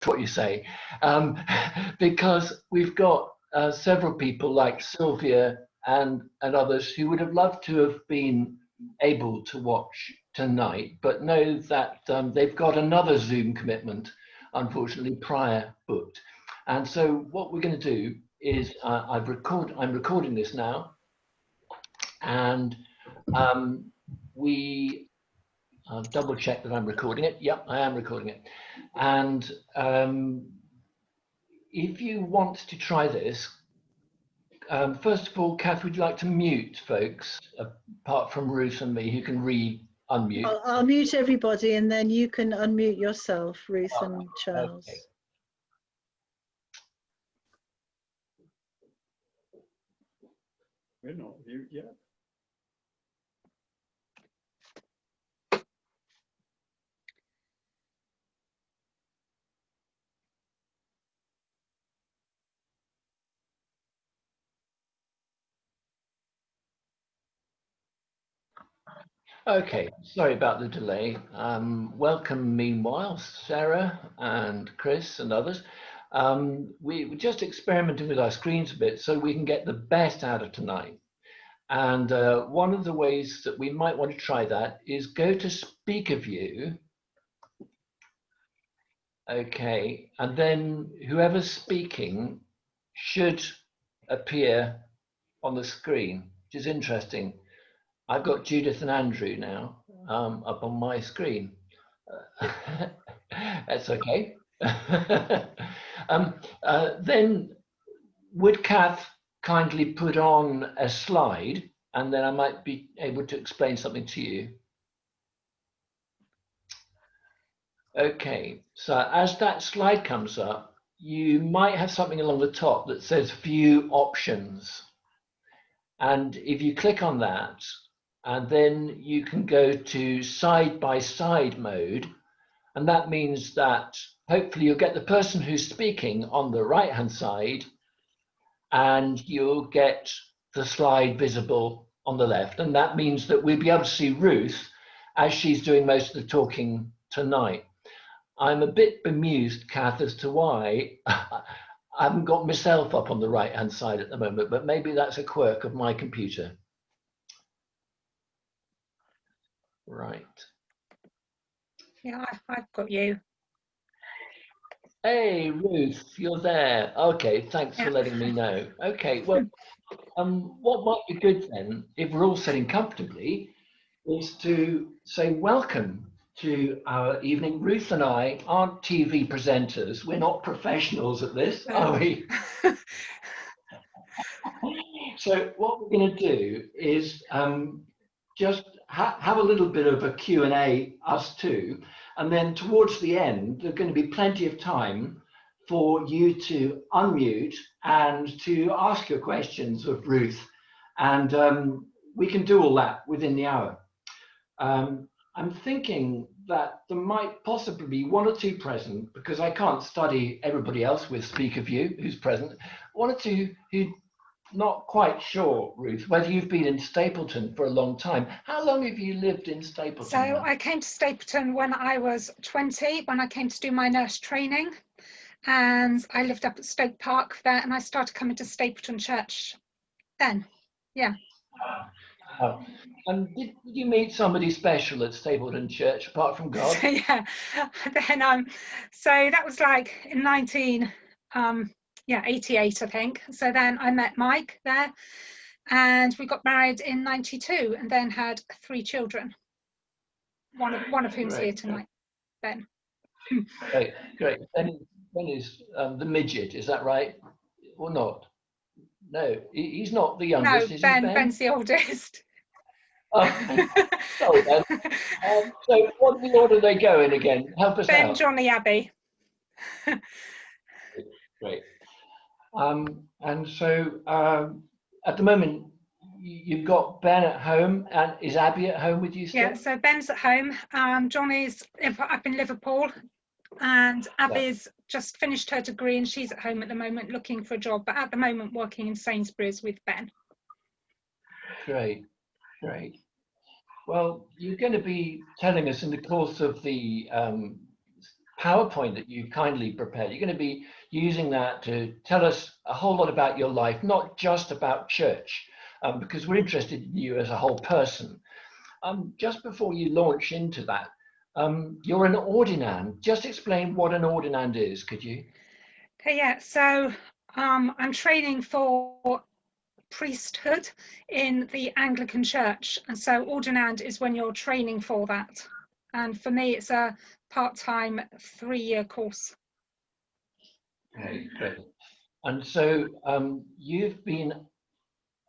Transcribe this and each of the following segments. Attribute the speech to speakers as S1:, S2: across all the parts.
S1: what you say, because we've got several people like Sylvia and others who would have loved to have been able to watch tonight, but know that they've got another Zoom commitment, unfortunately, prior booked. And so what we're going to do is I'm recording this now, and we double check that I'm recording it. Yep, I am recording it. And if you want to try this, first of all, Kath, would you like to mute folks, apart from Ruth and me, who can unmute?
S2: I'll mute everybody, and then you can unmute yourself, Ruth and Charles.
S1: Okay.
S3: We're not mute yet.
S1: Okay, sorry about the delay. Welcome, meanwhile, Sarah and Chris and others. We're just experimenting with our screens a bit so we can get the best out of tonight. And one of the ways that we might want to try that is go to speaker view. Okay, and then whoever's speaking should appear on the screen, which is interesting. I've got Judith and Andrew now up on my screen. That's okay. Then would Kath kindly put on a slide, and then I might be able to explain something to you. Okay, so as that slide comes up, you might have something along the top that says view options. And if you click on that, and then you can go to side-by-side mode, and that means that hopefully you'll get the person who's speaking on the right-hand side, and you'll get the slide visible on the left. And that means that we'll be able to see Ruth as she's doing most of the talking tonight. I'm a bit bemused, Kath, as to why I haven't got myself up on the right-hand side at the moment, but maybe that's a quirk of my computer. Right.
S4: Yeah, I've got you.
S1: Hey, Ruth, you're there. Okay, thanks for letting me know. Okay, well, what might be good then, if we're all sitting comfortably, is to say welcome to our evening. Ruth and I aren't TV presenters. We're not professionals at this, are we? So what we're going to do is just have a little bit of a Q&A, us two, and then towards the end, there's going to be plenty of time for you to unmute and to ask your questions of Ruth. And we can do all that within the hour. I'm thinking that there might possibly be one or two present, because I can't study everybody else with speaker view who's present. One or two who not quite sure, Ruth, whether you've been in Stapleton for a long time. How long have you lived in Stapleton?
S4: So now? I came to Stapleton when I was 20, when I came to do my nurse training, and I lived up at Stoke Park there, and I started coming to Stapleton Church then. Yeah.
S1: And did you meet somebody special at Stapleton Church apart from God?
S4: So, yeah. Then so that was like in 88, I think. So then I met Mike there, and we got married in 92, and then had 3 children. One of whom's here tonight, Ben.
S1: Great. Ben is the midget, is that right? Or not? No, he's not the youngest.
S4: No,
S1: is
S4: Ben.
S1: He, Ben?
S4: Ben's the oldest.
S1: Oh, sorry, Ben. So what order are they go in again? Help us
S4: Ben,
S1: out.
S4: Johnny, Abby.
S1: Great. And so at the moment, you've got Ben at home, and is Abby at home with you still?
S4: Yeah, so Ben's at home. Johnny's up in Liverpool, and Abby's just finished her degree, and she's at home at the moment looking for a job, but at the moment working in Sainsbury's with Ben.
S1: Great. Well, you're going to be telling us in the course of the PowerPoint that you kindly prepared. You're going to be using that to tell us a whole lot about your life, not just about church, because we're interested in you as a whole person. Just before you launch into that, you're an ordinand. Just explain what an ordinand is, could you?
S4: Okay, yeah. So I'm training for priesthood in the Anglican Church, and so ordinand is when you're training for that. And for me, it's a part-time 3-year course.
S1: Okay, great. And so you've been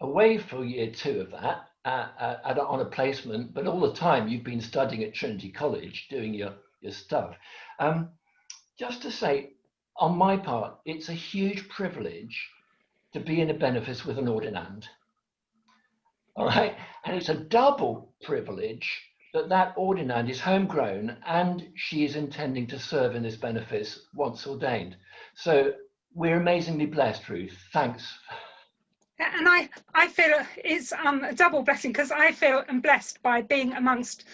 S1: away for year 2 of that on a placement, but all the time you've been studying at Trinity College, doing your stuff. Just to say, on my part, it's a huge privilege to be in a benefice with an ordinand. All right, and it's a double privilege that ordinand is homegrown and she is intending to serve in this benefice once ordained. So we're amazingly blessed, Ruth. Thanks.
S4: And I feel it's a double blessing, because I feel I'm blessed by being amongst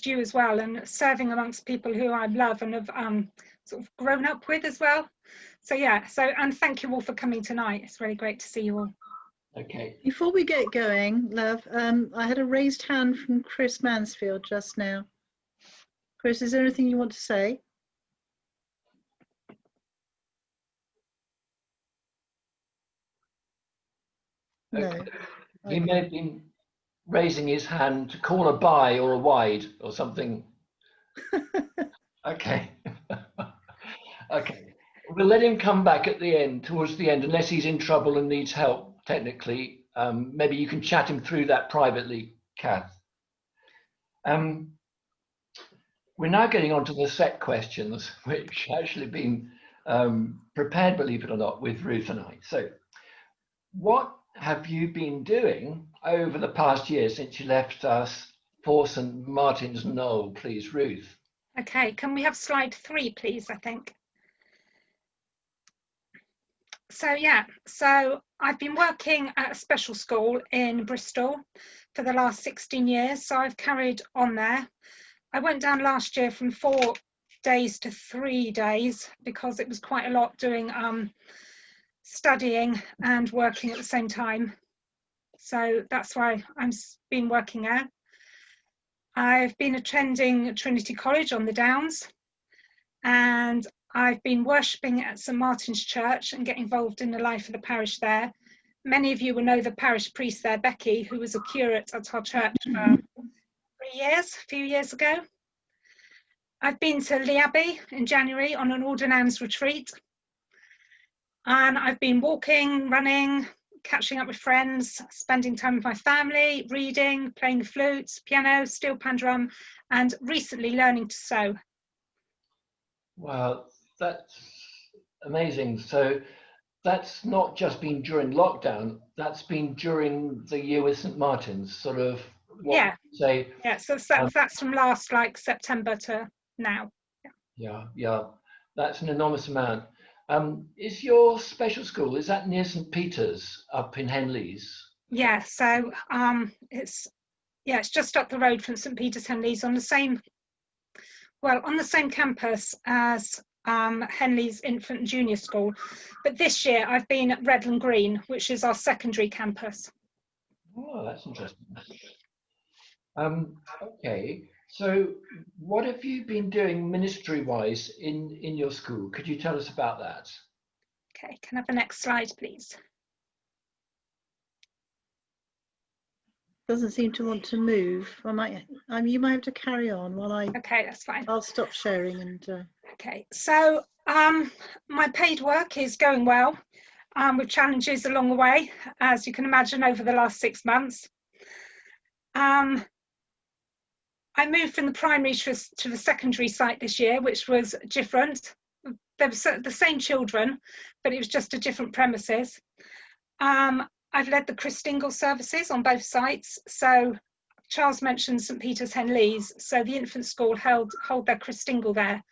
S4: you as well, and serving amongst people who I love and have sort of grown up with as well. So yeah, and thank you all for coming tonight. It's really great to see you all.
S1: Okay.
S2: Before we get going, love, I had a raised hand from Chris Mansfield just now. Chris, is there anything you want to say?
S1: Okay.
S2: No.
S1: He may have been raising his hand to call a bye or a wide or something. Okay. Okay. We'll let him come back at the end, towards the end, unless he's in trouble and needs help technically. Maybe you can chat him through that privately, Kath. We're now getting on to the set questions, which actually been prepared, believe it or not, with Ruth and I. So what have you been doing over the past year since you left us for St. Martin's Knoll, please, Ruth?
S4: Okay, can we have slide 3, please, I think? So yeah, so I've been working at a special school in Bristol for the last 16 years, so I've carried on there. I went down last year from 4 days to 3 days because it was quite a lot doing studying and working at the same time. So that's why I've been working there. I've been attending Trinity College on the Downs, and I've been worshipping at St. Martin's Church and getting involved in the life of the parish there. Many of you will know the parish priest there, Becky, who was a curate at our church for 3 years, a few years ago. I've been to Lee Abbey in January on an ordinand's retreat. And I've been walking, running, catching up with friends, spending time with my family, reading, playing the flute, piano, steel pan drum, and recently learning to sew.
S1: Wow, that's amazing. So that's not just been during lockdown, that's been during the year with St. Martin's, sort of, what
S4: Yeah.
S1: would you say?
S4: Yeah, so that's from last September to now.
S1: Yeah, that's an enormous amount. Is your special school, is that near St. Peter's up in Henleys?
S4: Yeah, so it's just up the road from St. Peter's Henleys on the same campus as Henley's Infant and Junior School. But this year I've been at Redland Green, which is our secondary campus.
S1: Oh, that's interesting. Okay, so what have you been doing ministry-wise in your school? Could you tell us about that?
S4: Okay, can I have the next slide, please?
S2: Doesn't seem to want to move. You might have to carry on while
S4: Okay, that's fine.
S2: I'll stop sharing and.
S4: Okay, so my paid work is going well, with challenges along the way, as you can imagine, over the last 6 months. I moved from the primary to the secondary site this year, which was different. There were the same children, but it was just a different premises. I've led the Christingle services on both sites. So Charles mentioned St. Peter's Henleys, so the infant school hold their Christingle there.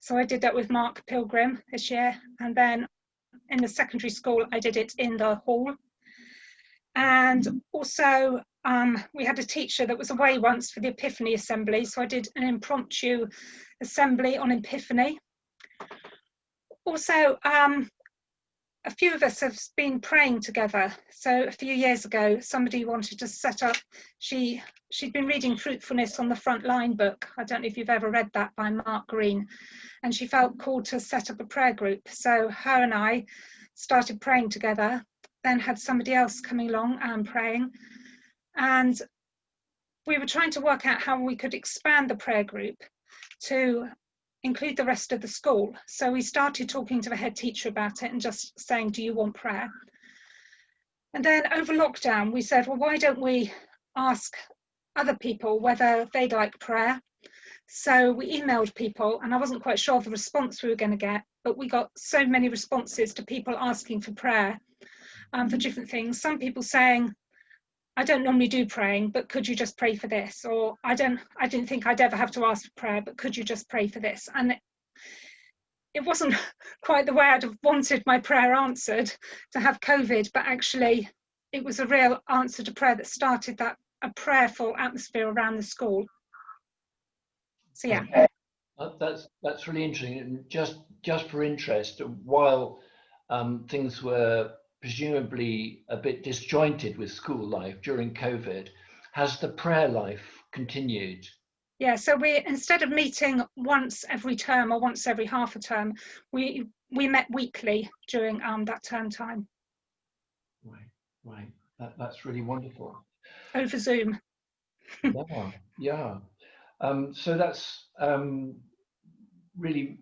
S4: So I did that with Mark Pilgrim this year, and then in the secondary school I did it in the hall. And also we had a teacher that was away once for the Epiphany Assembly, so I did an impromptu assembly on Epiphany. Also, a few of us have been praying together. So a few years ago, somebody wanted to set up, she'd been reading Fruitfulness on the Front Line book. I don't know if you've ever read that, by Mark Green. And she felt called to set up a prayer group. So her and I started praying together, then had somebody else coming along and praying. And we were trying to work out how we could expand the prayer group to include the rest of the school. So we started talking to the head teacher about it and just saying, do you want prayer? And then over lockdown, we said, well, why don't we ask other people whether they'd like prayer? So we emailed people, and I wasn't quite sure of the response we were going to get, but we got so many responses to people asking for prayer for different things. Some people saying, I don't normally do praying, but could you just pray for this? Or I didn't think I'd ever have to ask for prayer, but could you just pray for this? And it wasn't quite the way I'd have wanted my prayer answered, to have COVID, but actually it was a real answer to prayer that started a prayerful atmosphere around the school. So yeah.
S1: That's really interesting. And just for interest, while things were presumably a bit disjointed with school life during COVID, has the prayer life continued?
S4: Yeah, so we, instead of meeting once every term or once every half a term, we met weekly during that term time.
S1: Right. That's really wonderful.
S4: Over Zoom.
S1: Yeah. So that's really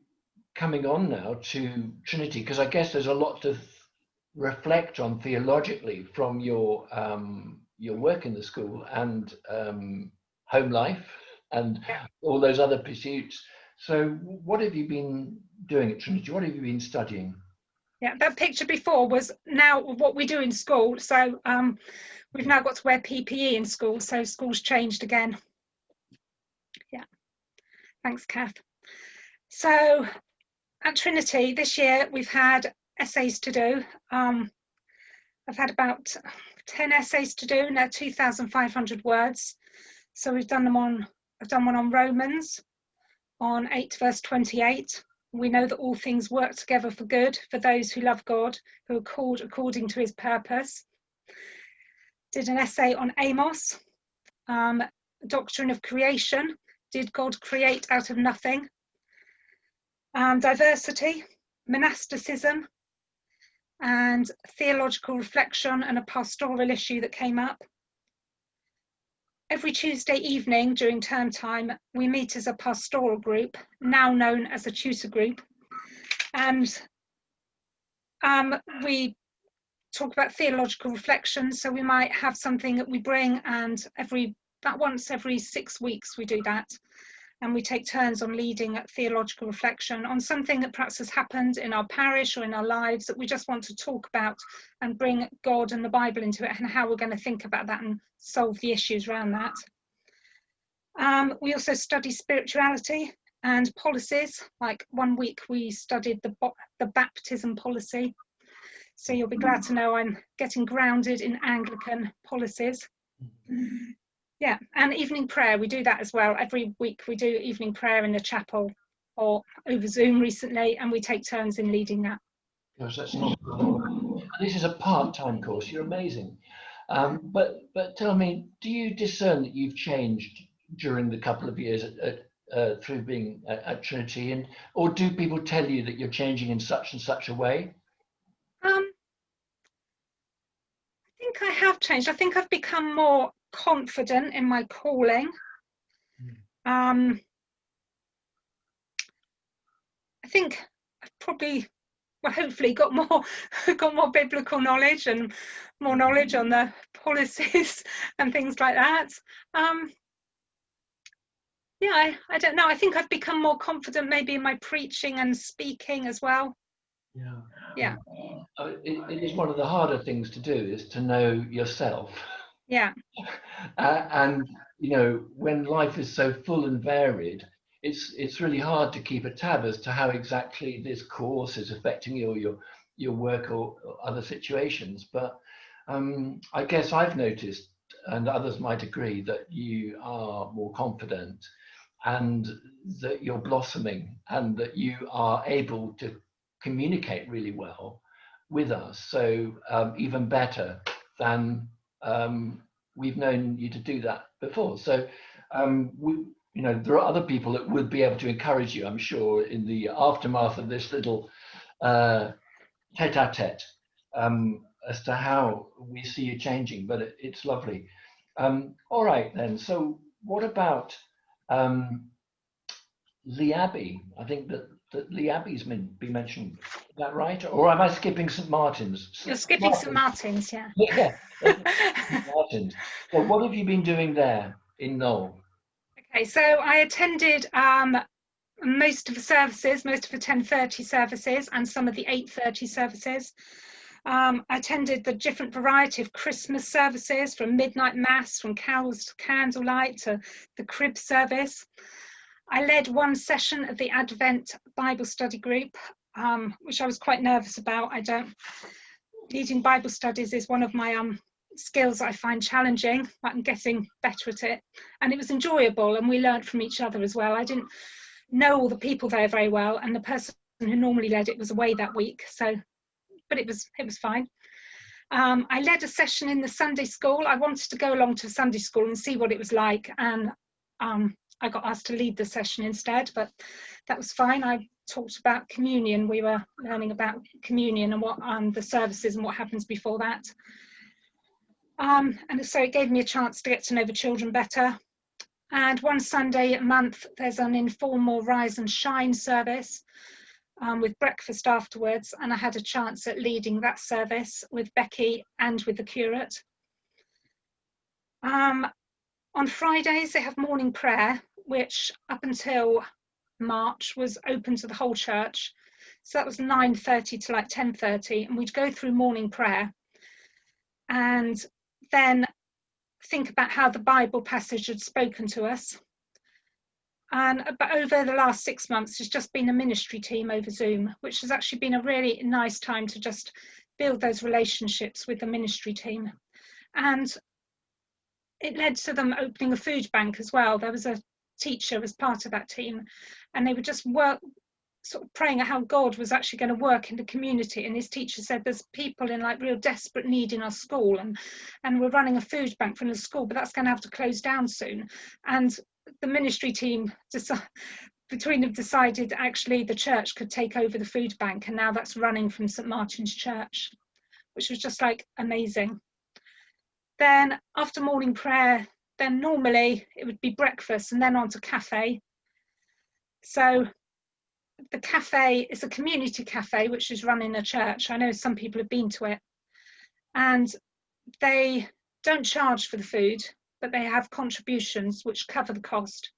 S1: coming on now to Trinity, because I guess there's a lot to reflect on theologically from your work in the school and home life and all those other pursuits. So what have you been doing at Trinity? What have you been studying?
S4: Yeah, that picture before was now what we do in school. So we've now got to wear PPE in school, so school's changed again. Yeah, thanks, Kath. So at Trinity this year, we've had essays to do. I've had about 10 essays to do, now 2,500 words. So I've done one on Romans, on 8 verse 28. We know that all things work together for good for those who love God, who are called according to his purpose. Did an essay on Amos, doctrine of creation. Did God create out of nothing? Diversity, monasticism, and theological reflection, and a pastoral issue that came up. Every Tuesday evening during term time, we meet as a pastoral group, now known as a tutor group, and we talk about theological reflection. So we might have something that we bring, and once every 6 weeks we do that, and we take turns on leading theological reflection on something that perhaps has happened in our parish or in our lives that we just want to talk about and bring God and the Bible into it, and how we're going to think about that and solve the issues around that. We also study spirituality and policies. Like one week we studied the baptism policy. So you'll be glad to know I'm getting grounded in Anglican policies. Yeah, and evening prayer, we do that as well. Every week we do evening prayer in the chapel or over Zoom recently, and we take turns in leading that.
S1: Gosh, that's not. This is a part-time course. You're amazing. But tell me, do you discern that you've changed during the couple of years through being at Trinity, or do people tell you that you're changing in such and such a way?
S4: I think I have changed. I think I've become more confident in my calling. I think I've probably, well, hopefully got more biblical knowledge and more knowledge on the policies and things like that. Yeah, I don't know. I think I've become more confident maybe in my preaching and speaking as well. Yeah.
S1: It is one of the harder things to do, is to know yourself.
S4: Yeah.
S1: And you know, when life is so full and varied, it's really hard to keep a tab as to how exactly this course is affecting you or your work or other situations. But I guess I've noticed and others might agree, that you are more confident and that you're blossoming and that you are able to communicate really well with us. So even better than we've known you to do that before. So there are other people that would be able to encourage you, I'm sure, in the aftermath of this little tete-a-tete as to how we see you changing, but it's lovely. All right then, so what about Lee Abbey? I think that Lee Abbey's been mentioned. Is that right? Or am I skipping St. Martin's?
S4: You're skipping St. Martin's, yeah.
S1: Yeah, St. Martin's. So what have you been doing there in Knoll?
S4: Okay, so I attended most of the services, most of the 10:30 services and some of the 8:30 services. I attended the different variety of Christmas services, from midnight mass, from carols to candlelight to the crib service. I led one session of the Advent Bible study group, which I was quite nervous about. Leading Bible studies is one of my skills I find challenging, but I'm getting better at it. And it was enjoyable, and we learned from each other as well. I didn't know all the people there very well, and the person who normally led it was away that week, but it was fine. I led a session in the Sunday school. I wanted to go along to Sunday school and see what it was like, and I got asked to lead the session instead, but that was fine. I talked about communion. We were learning about communion and what the services and what happens before that. And so it gave me a chance to get to know the children better. And one Sunday a month, there's an informal Rise and Shine service with breakfast afterwards. And I had a chance at leading that service with Becky and with the curate. On Fridays, they have morning prayer, which up until March was open to the whole church. So that was 9:30 to like 10:30. And we'd go through morning prayer and then think about how the Bible passage had spoken to us. But over the last 6 months, it's just been a ministry team over Zoom, which has actually been a really nice time to just build those relationships with the ministry team. And it led to them opening a food bank as well. There was a teacher as part of that team, and they would just work, sort of praying at how God was actually going to work in the community. And his teacher said, there's people in like real desperate need in our school, and we're running a food bank from the school, but that's going to have to close down soon. And the ministry team between them decided actually the church could take over the food bank, and now that's running from St. Martin's Church, which was just like amazing. Then after morning prayer, then normally it would be breakfast and then on to cafe. So the cafe is a community cafe which is run in a church. I know some people have been to it, and they don't charge for the food, but they have contributions which cover the cost.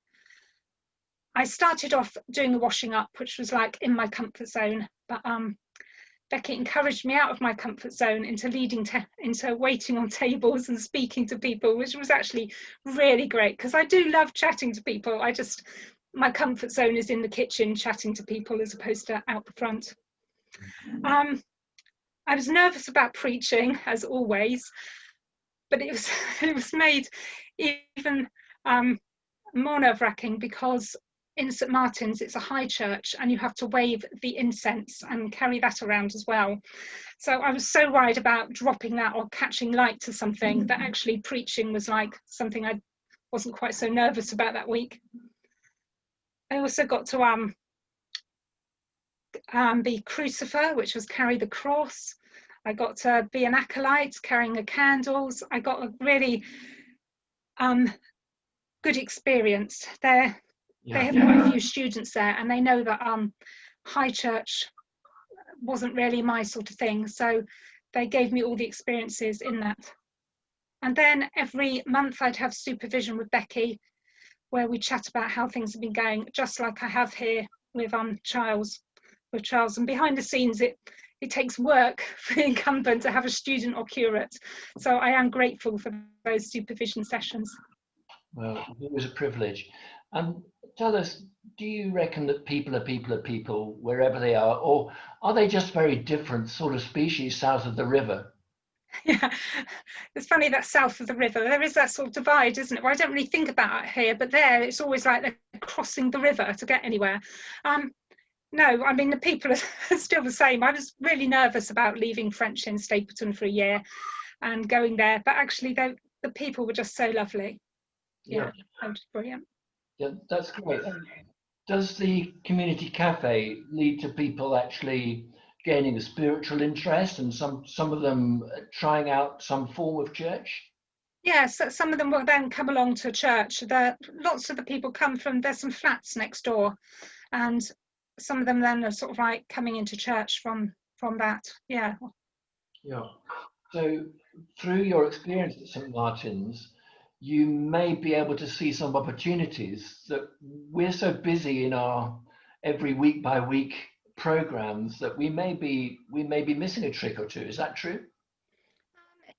S4: I started off doing the washing up, which was like in my comfort zone, but Becky encouraged me out of my comfort zone into into waiting on tables and speaking to people, which was actually really great, because I do love chatting to people. My comfort zone is in the kitchen chatting to people as opposed to out the front. I was nervous about preaching, as always, but it was made even more nerve-wracking because in St. Martin's it's a high church and you have to wave the incense and carry that around as well. So I was so worried about dropping that or catching light to something that actually preaching was like something I wasn't quite so nervous about that week. I also got to be crucifer, which was carry the cross. I got to be an acolyte carrying the candles. I got a really good experience there. They have quite a few students there, and they know that high church wasn't really my sort of thing, so they gave me all the experiences in that. And then every month I'd have supervision with Becky, where we chat about how things have been going, just like I have here with Charles. And behind the scenes, it takes work for the incumbent to have a student or curate, so I am grateful for those supervision sessions.
S1: Well, it was a privilege. Tell us, do you reckon that people are people wherever they are, or are they just very different sort of species south of the river?
S4: Yeah, it's funny that south of the river, there is that sort of divide, isn't it? Well, I don't really think about it here, but there it's always like they're crossing the river to get anywhere. No, I mean, the people are still the same. I was really nervous about leaving French in Stapleton for a year and going there, but actually the people were just so lovely. Yeah, that was brilliant.
S1: Yeah, that's great. Does the community cafe lead to people actually gaining a spiritual interest and some of them trying out some form of church?
S4: Yes, yeah, so some of them will then come along to church. Lots of the people come from, there's some flats next door, and some of them then are sort of like coming into church from that. Yeah.
S1: Yeah. So through your experience at St. Martin's, you may be able to see some opportunities that we're so busy in our every week by week programs that we may be missing a trick or two. Is that true?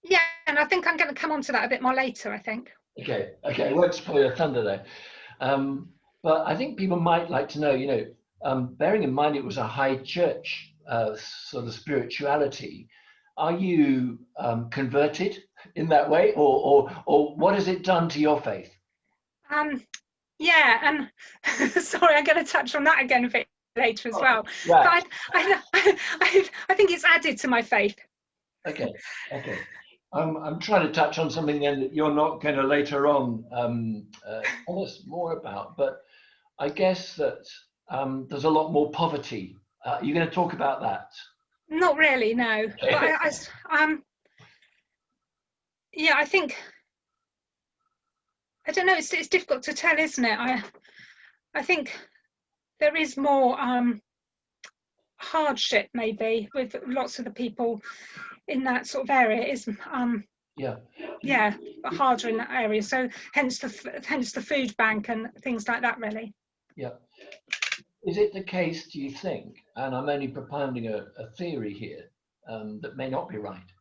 S4: Yeah, and I think I'm going to come on to that a bit more later, I think.
S1: Okay, I won't spoil your thunder there. But I think people might like to know, bearing in mind it was a high church sort of spirituality, are you converted in that way, or what has it done to your faith?
S4: Yeah, and sorry, I'm going to touch on that again a bit later as well.
S1: Right.
S4: But I think it's added to my faith.
S1: Okay. I'm trying to touch on something then that you're not going to later on tell us more about, but I guess that there's a lot more poverty. Are you going to talk about that?
S4: Not really, no.
S1: Okay.
S4: But yeah, I think, I don't know, it's difficult to tell, isn't it? I think there is more hardship maybe with lots of the people in that sort of area. It is yeah, harder in that area. So hence the food bank and things like that, really.
S1: Yeah. Is it the case, do you think, and I'm only propounding a theory here that may not be right,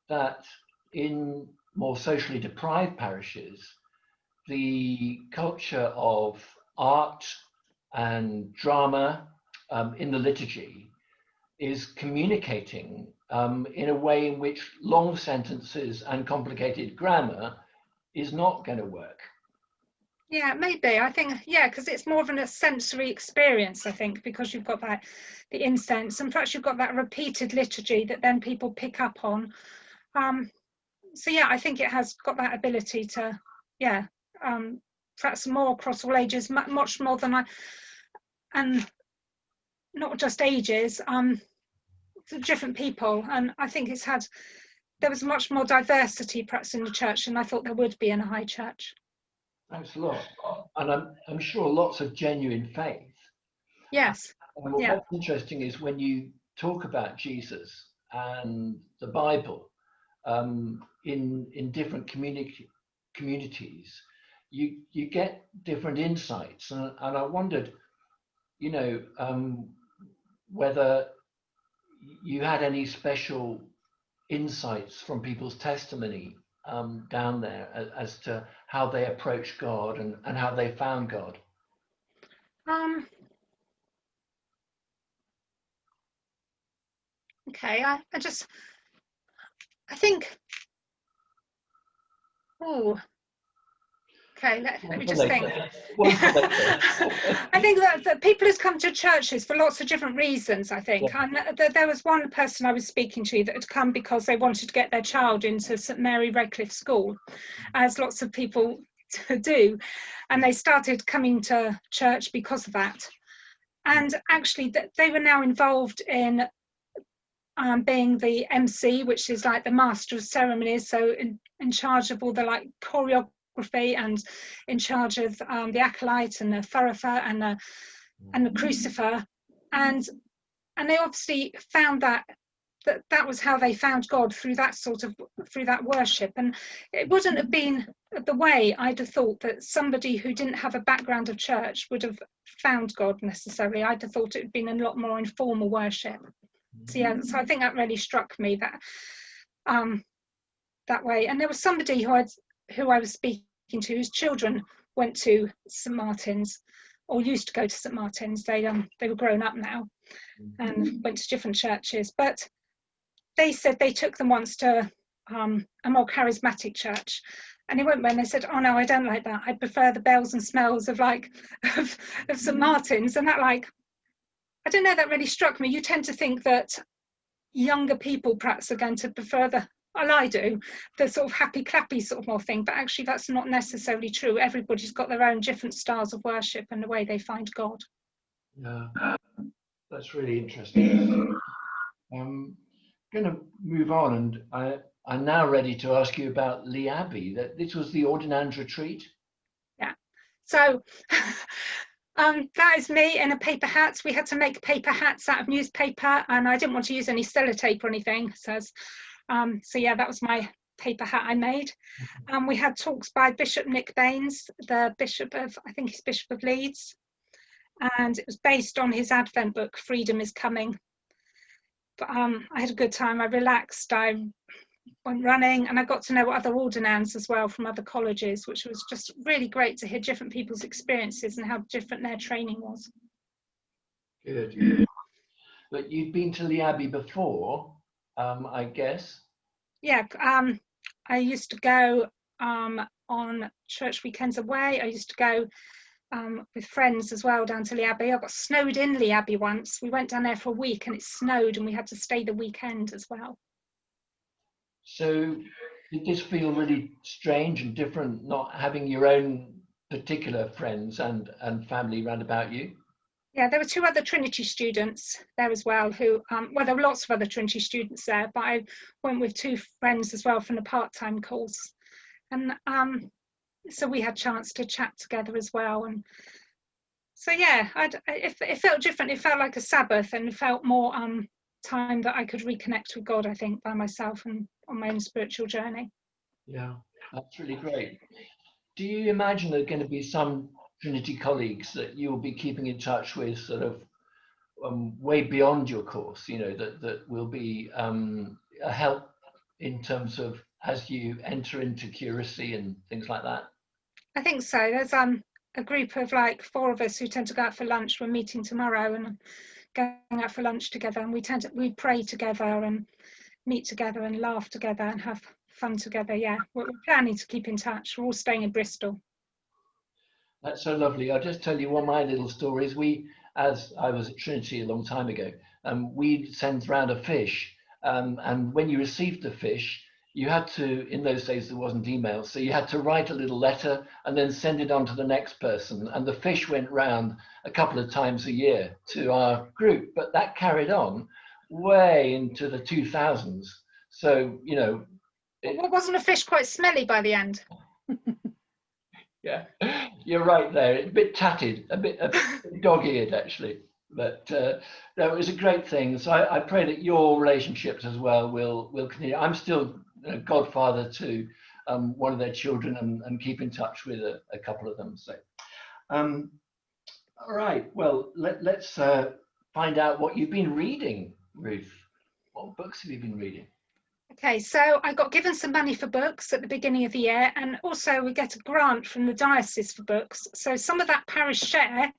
S1: that in more socially deprived parishes, the culture of art and drama in the liturgy is communicating in a way in which long sentences and complicated grammar is not going to work?
S4: Yeah, maybe. I think, yeah, because it's more of a sensory experience, I think, because you've got the incense, and perhaps you've got that repeated liturgy that then people pick up on. So yeah, I think it has got that ability to, yeah, perhaps more across all ages, much more than and not just ages, different people. And I think there was much more diversity perhaps in the church than I thought there would be in a high church.
S1: Thanks a lot. And I'm sure lots of genuine faith.
S4: Yes. Yeah.
S1: What's interesting is when you talk about Jesus and the Bible in different communities, you get different insights. And I wondered, whether you had any special insights from people's testimony down there as to how they approached God and how they found God.
S4: Okay, I think, okay, let me just think. I think that people has come to churches for lots of different reasons, I think. Yeah. There was one person I was speaking to that had come because they wanted to get their child into St Mary Redcliffe School, as lots of people do, and they started coming to church because of that. And actually they were now involved in being the MC, which is like the master of ceremonies, so in charge of all the like choreography and in charge of the acolyte and the thurifer and the crucifer, and they obviously found that was how they found God, through that worship. And it wouldn't have been the way I'd have thought that somebody who didn't have a background of church would have found God necessarily. I'd have thought it would been a lot more informal worship. So yeah, so I think that really struck me that way. And there was somebody who I was speaking to whose children went to St Martin's, or used to go to St Martin's. They were grown up now and went to different churches, but they said they took them once to a more charismatic church. And he went when they said, oh no, I don't like that. I prefer the bells and smells of like of St. Martin's. And that, like, I don't know, that really struck me. You tend to think that younger people perhaps are going to prefer the, well, I do, the sort of happy clappy sort of more thing, but actually that's not necessarily true. Everybody's got their own different styles of worship and the way they find God.
S1: Yeah, that's really interesting. I'm going to move on, and I'm now ready to ask you about Lee Abbey. That this was the Ordinand's retreat.
S4: Yeah, so that is me in a paper hat. We had to make paper hats out of newspaper, and I didn't want to use any sellotape or anything. So yeah, that was my paper hat I made. We had talks by Bishop Nick Baines, the Bishop of, I think he's Bishop of Leeds, and it was based on his Advent book, Freedom is Coming. But I had a good time. I relaxed. I went running, and I got to know other ordinands as well from other colleges, which was just really great to hear different people's experiences and how different their training was.
S1: Good. But you'd been to Lee Abbey before, I guess.
S4: Yeah, I used to go on church weekends away. I used to go with friends as well down to Lee Abbey. I got snowed in Lee Abbey once. We went down there for a week and it snowed and we had to stay the weekend as well.
S1: So did this feel really strange and different, not having your own particular friends and family round about you?
S4: Yeah, there were 2 other Trinity students there as well who, well, there were lots of other Trinity students there, but I went with 2 friends as well from the part-time course. And so we had a chance to chat together as well. And so, yeah, it felt different. It felt like a Sabbath, and it felt more time that I could reconnect with God, I think, by myself and on my own spiritual journey.
S1: Yeah, that's really great. Do you imagine there are going to be some Trinity colleagues that you'll be keeping in touch with sort of way beyond your course, you know, that will be a help in terms of as you enter into curacy and things like that?
S4: I think so. There's a group of like 4 of us who tend to go out for lunch. We're meeting tomorrow and going out for lunch together, and we pray together and meet together and laugh together and have fun together. Yeah, we're planning to keep in touch. We're all staying in Bristol.
S1: That's so lovely. I'll just tell you one of my little stories. As I was at Trinity a long time ago, we'd send round a fish, and when you received the fish, you had to, in those days there wasn't email, so you had to write a little letter and then send it on to the next person. And the fish went round a couple of times a year to our group, but that carried on way into the 2000s. So, you know.
S4: Wasn't a fish quite smelly by the end?
S1: Yeah, you're right there. A bit tatted, a bit dog-eared actually. But no, it was a great thing. So I pray that your relationships as well will continue. I'm still a godfather to one of their children and keep in touch with a couple of them. So, all right. Well, let's find out what you've been reading, Ruth. What books have you been reading?
S4: Okay, so I got given some money for books at the beginning of the year, and also we get a grant from the diocese for books. So some of that parish share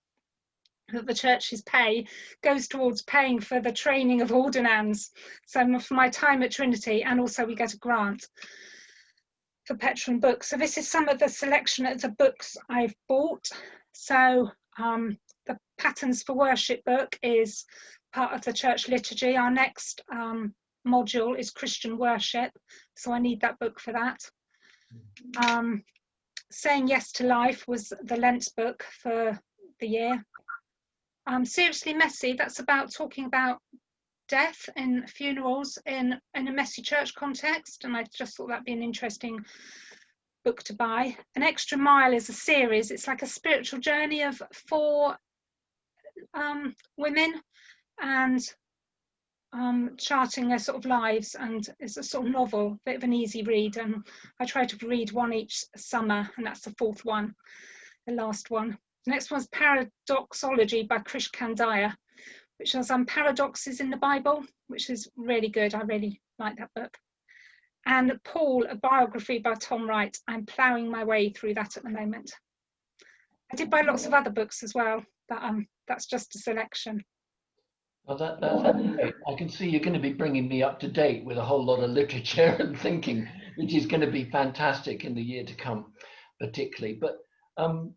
S4: that the churches pay goes towards paying for the training of ordinands. So for my time at Trinity, and also we get a grant for petrol and books. So this is some of the selection of the books I've bought. So the Patterns for Worship book is part of the church liturgy. Our next module is Christian worship, so I need that book for that. Saying Yes to Life was the Lent book for the year. Seriously Messy, that's about talking about death and funerals in a messy church context, and I just thought that'd be an interesting book to buy. An Extra Mile is a series. It's like a spiritual journey of 4 women and charting their sort of lives, and it's a sort of novel, bit of an easy read, and I try to read one each summer, and that's the 4th one, the last one. The next one's Paradoxology by Krish Kandiah, which has paradoxes in the Bible, which is really good. I really like that book. And Paul, a biography by Tom Wright. I'm ploughing my way through that at the moment. I did buy lots of other books as well, but that's just a selection.
S1: Well, that's great. I can see you're going to be bringing me up to date with a whole lot of literature and thinking, which is going to be fantastic in the year to come, particularly. But um,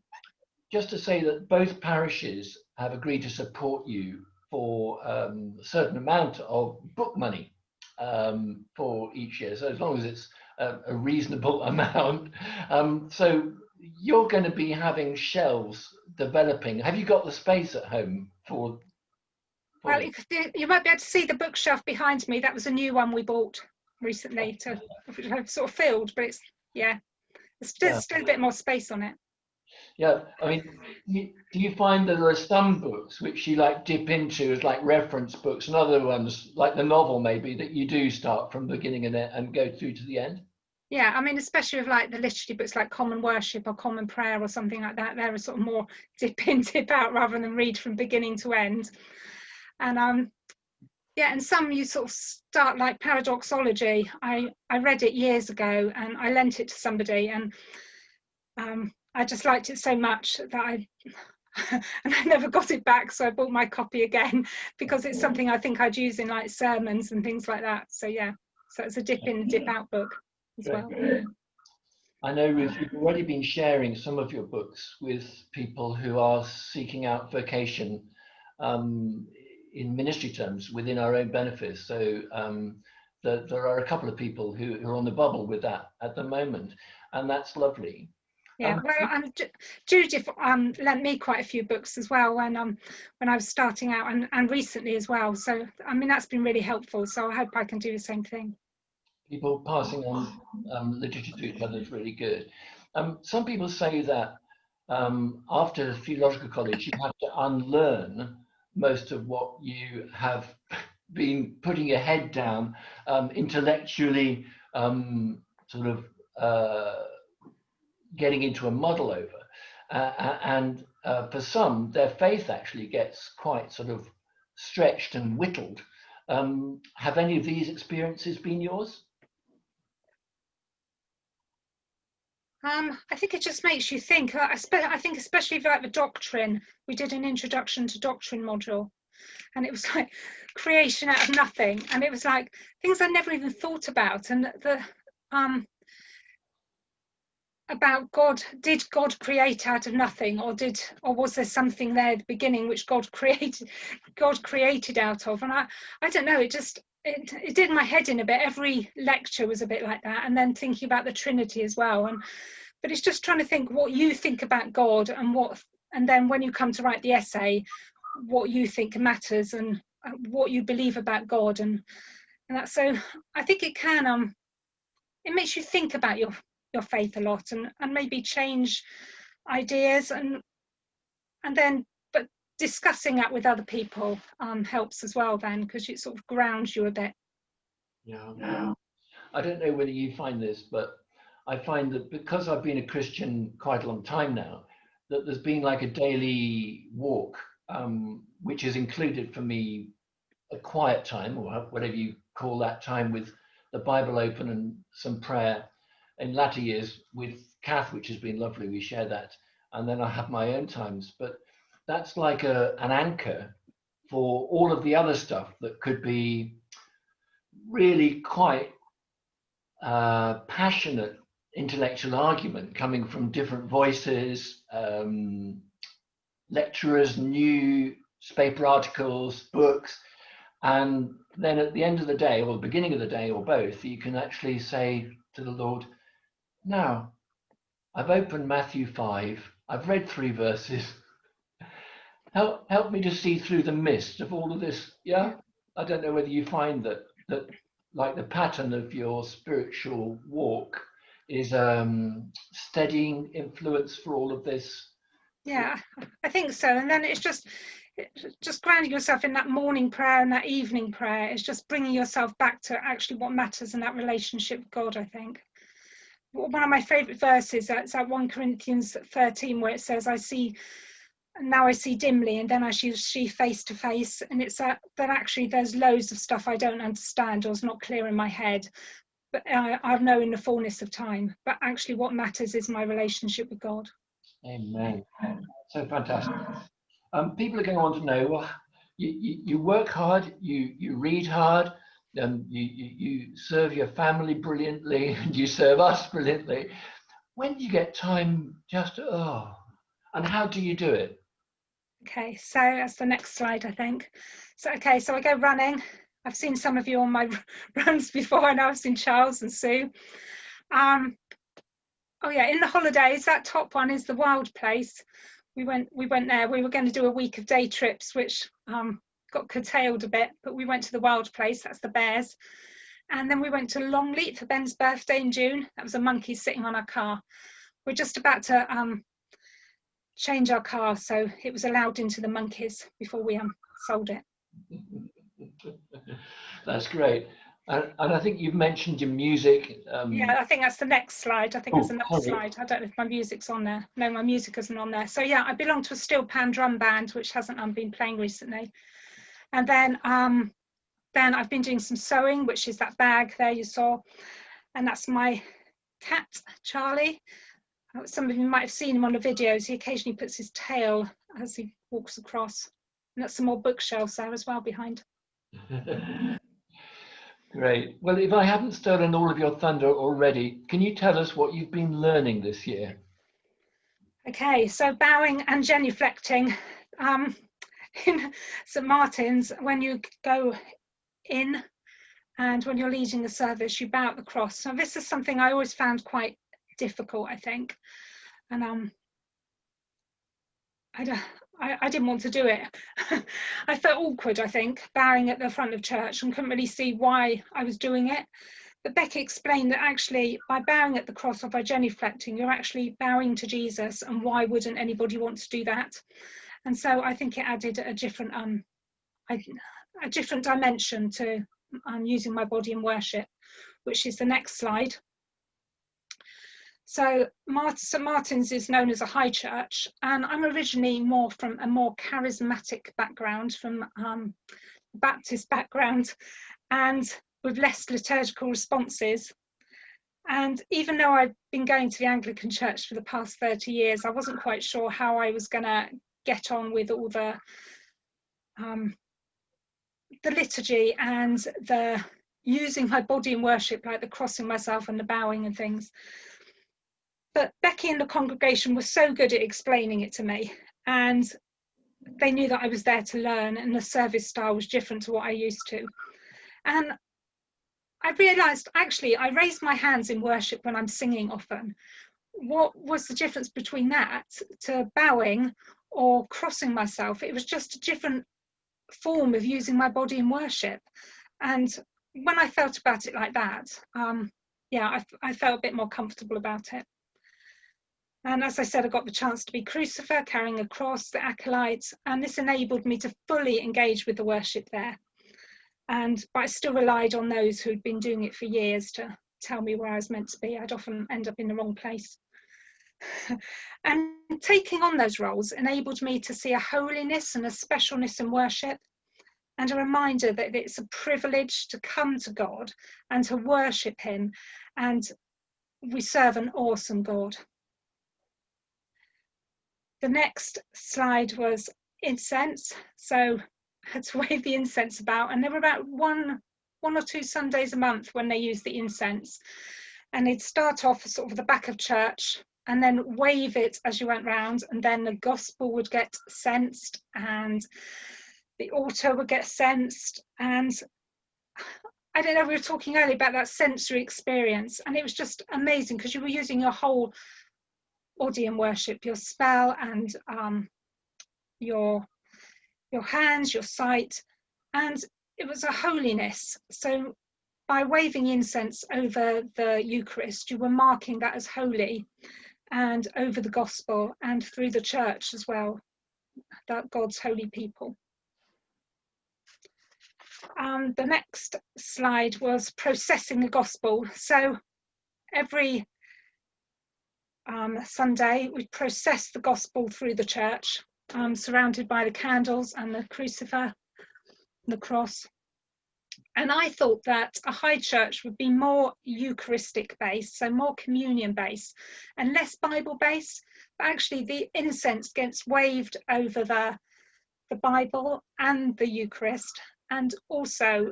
S1: just to say that both parishes have agreed to support you for a certain amount of book money for each year. So as long as it's a reasonable amount. So you're going to be having shelves developing. Have you got the space at home for
S4: Well,
S1: this?
S4: you might be able to see the bookshelf behind me. That was a new one we bought recently to have sort of filled, but it's, yeah, there's still a bit more space on it.
S1: Yeah, I mean, do you find that there are some books which you like dip into as like reference books, and other ones like the novel maybe that you do start from the beginning and go through to the end?
S4: Yeah, I mean, especially with like the liturgy books like Common Worship or Common Prayer or something like that, they're sort of more dip in, dip out rather than read from beginning to end. And yeah, and some you sort of start like Paradoxology. I read it years ago and I lent it to somebody, and I just liked it so much that I and I never got it back, so I bought my copy again because it's something I think I'd use in like sermons and things like that. So yeah, so it's a dip in, dip out book as well.
S1: I know, Ruth, you've already been sharing some of your books with people who are seeking out vocation um, in ministry terms within our own benefice. So there are a couple of people who are on the bubble with that at the moment, and that's lovely.
S4: Yeah, well, Judith lent me quite a few books as well when I was starting out, and recently as well. So I mean, that's been really helpful. So I hope I can do the same thing.
S1: People passing on literature to each other is really good. Some people say that after theological college, you have to unlearn most of what you have been putting your head down intellectually, sort of getting into a muddle over. And for some, their faith actually gets quite sort of stretched and whittled. Have any of these experiences been yours?
S4: I think it just makes you think. I think especially like the doctrine, we did an introduction to doctrine module, and it was like creation out of nothing, and it was like things I never even thought about, and the about God. Did God create out of nothing, or was there something there at the beginning which God created out of? And I don't know, it did my head in a bit. Every lecture was a bit like that, and then thinking about the Trinity as well. But it's just trying to think what you think about God, and then when you come to write the essay, what you think matters, and what you believe about God, and that's, so I think it makes you think about your faith a lot, and maybe change ideas, and then, but discussing that with other people helps as well then, because it sort of grounds you a bit.
S1: Yeah. I don't know whether you find this, but I find that because I've been a Christian quite a long time now, that there's been like a daily walk, which has included for me a quiet time, or whatever you call that time, with the Bible open and some prayer. In latter years with Kath, which has been lovely, we share that, and then I have my own times. But that's like an anchor for all of the other stuff that could be really quite passionate intellectual argument coming from different voices, lecturers, newspaper articles, books. And then at the end of the day, or the beginning of the day, or both, you can actually say to the Lord, now, I've opened Matthew 5, I've read 3 verses. Help me to see through the mist of all of this. Yeah? I don't know whether you find that like the pattern of your spiritual walk is steadying influence for all of this.
S4: Yeah, I think so. And then it's just grounding yourself in that morning prayer and that evening prayer. It's just bringing yourself back to actually what matters in that relationship with God, I think. One of my favorite verses, that's at 1 Corinthians 13, where it says, now I see dimly, and then I see face to face. And it's that actually there's loads of stuff I don't understand or is not clear in my head, but I'll know in the fullness of time. But actually what matters is my relationship with God.
S1: Amen. So fantastic. People are going to want to know, well, you work hard, you read hard, you serve your family brilliantly, and you serve us brilliantly. When do you get time just and how do you do it?
S4: Okay, so that's the next slide, I think. So, okay, so I go running. I've seen some of you on my runs before. I know I've seen Charles and Sue. Oh yeah, in the holidays, that top one is the Wild Place. We went there. We were going to do a week of day trips, which got curtailed a bit, but we went to the Wild Place. That's the bears. And then we went to Longleat for Ben's birthday in June. That was a monkey sitting on our car. We're just about to change our car, so it was allowed into the monkeys before we sold it.
S1: That's great. And I think you've mentioned your music.
S4: Yeah, I think that's the next slide. I think that's another
S1: sorry.
S4: slide. I don't know if my music's on there. No, my music isn't on there. So yeah, I belong to a steel pan drum band, which hasn't been playing recently. And then I've been doing some sewing, which is that bag there you saw. And that's my cat, Charlie. Some of you might have seen him on the videos. He occasionally puts his tail as he walks across. And that's some more bookshelves there as well behind.
S1: Great. Well, if I haven't stolen all of your thunder already, can you tell us what you've been learning this year?
S4: Okay, so bowing and genuflecting. In St. Martin's, when you go in and when you're leading the service, you bow at the cross. Now, this is something I always found quite difficult, I think. And I didn't want to do it. I felt awkward, I think, bowing at the front of church and couldn't really see why I was doing it. But Becky explained that actually by bowing at the cross or by genuflecting, you're actually bowing to Jesus, and why wouldn't anybody want to do that? And so I think it added a different dimension to using my body in worship, which is the next slide. So St. Martin's is known as a high church, and I'm originally from a more charismatic background, from Baptist background, and with less liturgical responses. And even though I've been going to the Anglican Church for the past 30 years, I wasn't quite sure how I was going to get on with all the liturgy and the using my body in worship, like the crossing myself and the bowing and things. But Becky and the congregation were so good at explaining it to me, and they knew that I was there to learn, and the service style was different to what I used to. And I realised, actually, I raise my hands in worship when I'm singing often. What was the difference between that to bowing or crossing myself? It was just a different form of using my body in worship. And when I felt about it like that, I felt a bit more comfortable about it. And as I said, I got the chance to be crucifer, carrying a cross, the acolytes, and this enabled me to fully engage with the worship there. But I still relied on those who'd been doing it for years to tell me where I was meant to be. I'd often end up in the wrong place. And taking on those roles enabled me to see a holiness and a specialness in worship, and a reminder that it's a privilege to come to God and to worship him, and we serve an awesome God. The next slide was incense. So I had to wave the incense about, and there were about one or two Sundays a month when they used the incense. And they'd start off sort of at the back of church and then wave it as you went round, and then the gospel would get sensed and the altar would get sensed. And I don't know, we were talking earlier about that sensory experience, and it was just amazing because you were using your whole body in worship, your spell and your hands, your sight, and it was a holiness. So by waving incense over the Eucharist, you were marking that as holy, and over the gospel and through the church as well, that God's holy people. The next slide was processing the gospel. So every Sunday we process the gospel through the church, surrounded by the candles and the crucifer, the cross. And I thought that a high church would be more Eucharistic based, so more communion based and less Bible based. But actually the incense gets waved over the Bible and the Eucharist, and also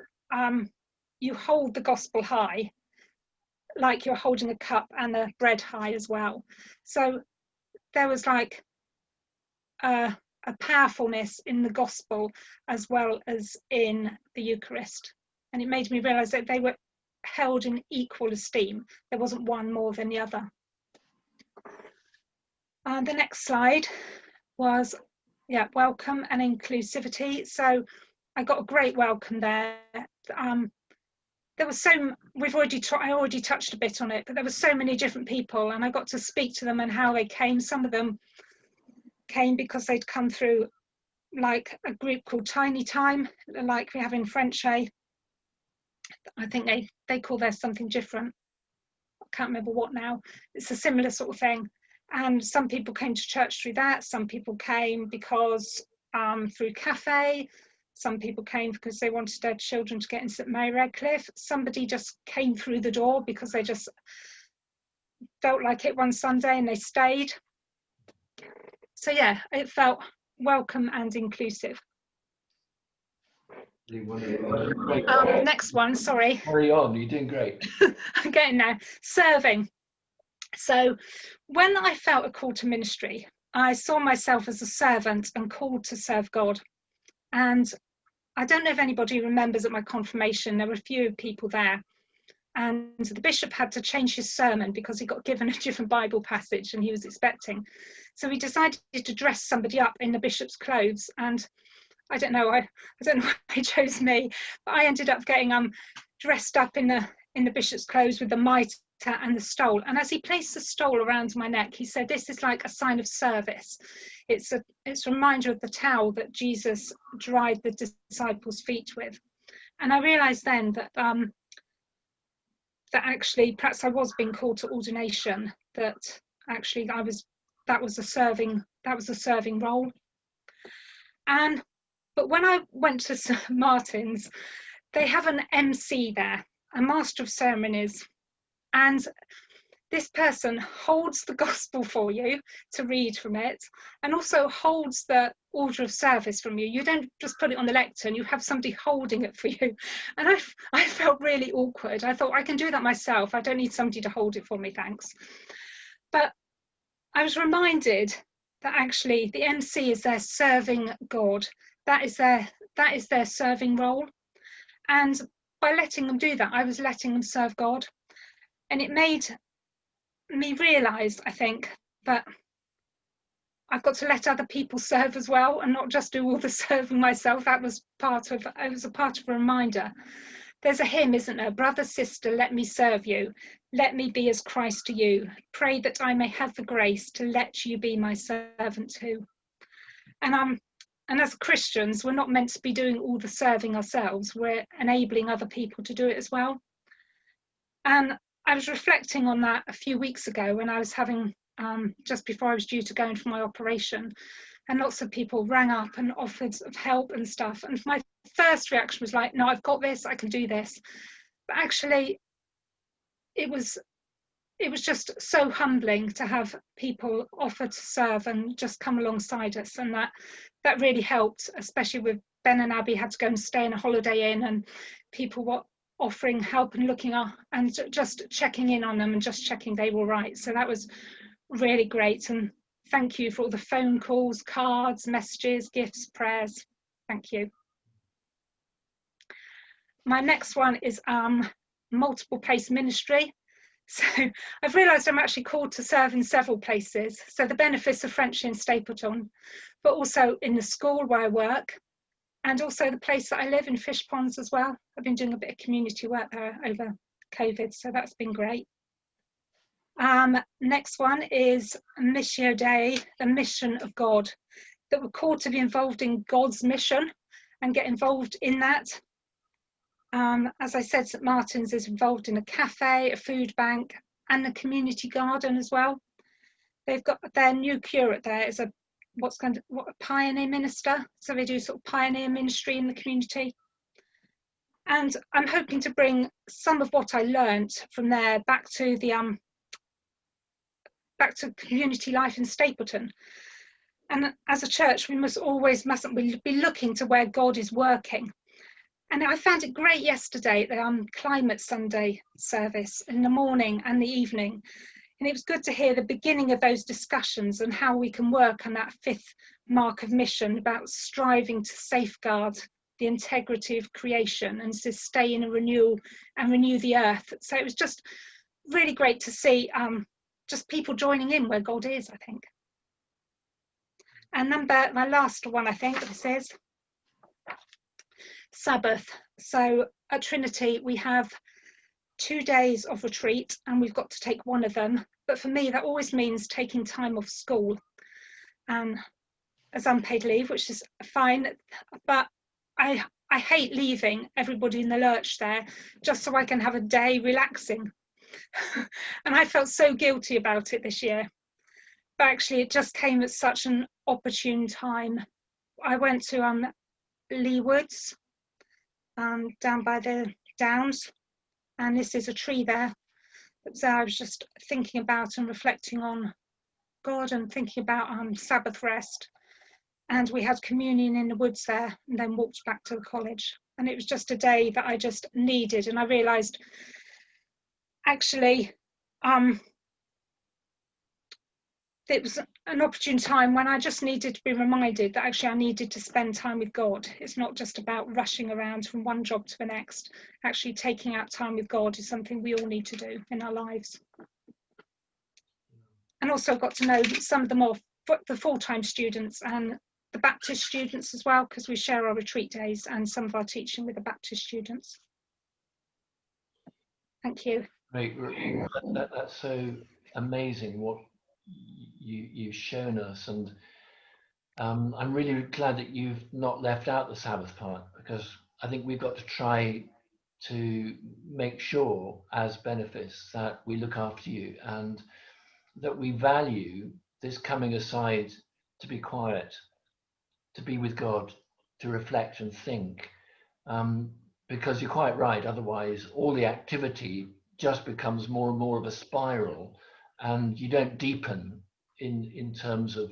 S4: you hold the gospel high, like you're holding a cup and the bread high as well. So there was like a powerfulness in the gospel as well as in the Eucharist. And it made me realize that they were held in equal esteem. There wasn't one more than the other. The next slide was, welcome and inclusivity. So I got a great welcome there. There was I already touched a bit on it, but there were so many different people, and I got to speak to them and how they came. Some of them came because they'd come through like a group called Tiny Time, like we have in French. I think they call theirs something different. I can't remember what now. It's a similar sort of thing. And some people came to church through that. Some people came because through cafe. Some people came because they wanted their children to get into St Mary Redcliffe. Somebody just came through the door because they just felt like it one Sunday and they stayed. So yeah, it felt welcome and inclusive. Next one, sorry.
S1: Carry on, you're doing great.
S4: I'm getting there. Serving. So when I felt a call to ministry, I saw myself as a servant and called to serve God. And I don't know if anybody remembers at my confirmation, there were a few people there. And the bishop had to change his sermon because he got given a different Bible passage and he was expecting. So he decided to dress somebody up in the bishop's clothes. And I don't know why he chose me, but I ended up getting dressed up in the bishop's clothes with the mitre and the stole. And as he placed the stole around my neck, he said, "This is like a sign of service. It's a reminder of the towel that Jesus dried the disciples' feet with." And I realised then that that actually perhaps I was being called to ordination. That actually that was a serving role. But when I went to St Martin's, they have an MC there, a Master of Ceremonies, and this person holds the gospel for you to read from it, and also holds the order of service from you. You don't just put it on the lectern, you have somebody holding it for you. And I felt really awkward. I thought, I can do that myself. I don't need somebody to hold it for me, thanks. But I was reminded that actually the MC is there serving God. That is their serving role. And by letting them do that, I was letting them serve God. And it made me realise, I think, that I've got to let other people serve as well and not just do all the serving myself. It was a part of a reminder. There's a hymn, isn't there? "Brother, sister, let me serve you. Let me be as Christ to you. Pray that I may have the grace to let you be my servant too." And as Christians, we're not meant to be doing all the serving ourselves. We're enabling other people to do it as well. And I was reflecting on that a few weeks ago when I was having, just before I was due to go in for my operation, and lots of people rang up and offered help and stuff. And my first reaction was like, no, I've got this, I can do this. But actually, it was just so humbling to have people offer to serve and just come alongside us. And that really helped, especially with Ben and Abby had to go and stay in a Holiday Inn, and people were offering help and looking up and just checking in on them and just checking they were right. So that was really great. And thank you for all the phone calls, cards, messages, gifts, prayers. Thank you. My next one is multiple place ministry. So I've realised I'm actually called to serve in several places. So the Benefice of Frenchley in Stapleton, but also in the school where I work, and also the place that I live in Fish Ponds as well. I've been doing a bit of community work there over COVID, so that's been great. Next one is Missio Dei, the mission of God, that we're called to be involved in God's mission and get involved in that. As I said, St Martin's is involved in a cafe, a food bank, and a community garden as well. They've got their new curate there is a pioneer minister, so they do sort of pioneer ministry in the community. And I'm hoping to bring some of what I learned from there back to the back to community life in Stapleton. And as a church, we mustn't we be looking to where God is working. And I found it great yesterday at the Climate Sunday service in the morning and the evening. And it was good to hear the beginning of those discussions and how we can work on that 5th mark of mission about striving to safeguard the integrity of creation and sustain and renew the earth. So it was just really great to see just people joining in where God is, I think. And my last one, I think, this is Sabbath. So at Trinity, we have 2 days of retreat and we've got to take one of them. But for me, that always means taking time off school as unpaid leave, which is fine. But I hate leaving everybody in the lurch there just so I can have a day relaxing. And I felt so guilty about it this year. But actually, it just came at such an opportune time. I went to Lee Woods, down by the Downs, and this is a tree there. So I was just thinking about and reflecting on God and thinking about Sabbath rest. And we had communion in the woods there and then walked back to the college. And it was just a day that I just needed. And I realised, actually, it was an opportune time when I just needed to be reminded that actually I needed to spend time with God. It's not just about rushing around from one job to the next. Actually, taking out time with God is something we all need to do in our lives. And also got to know some of the full-time students and the Baptist students as well, because we share our retreat days and some of our teaching with the Baptist students. Thank you.
S1: Great. That's so amazing what you've shown us, and I'm really glad that you've not left out the Sabbath part, because I think we've got to try to make sure as benefice that we look after you and that we value this coming aside to be quiet, to be with God, to reflect and think, because you're quite right, otherwise all the activity just becomes more and more of a spiral and you don't deepen in terms of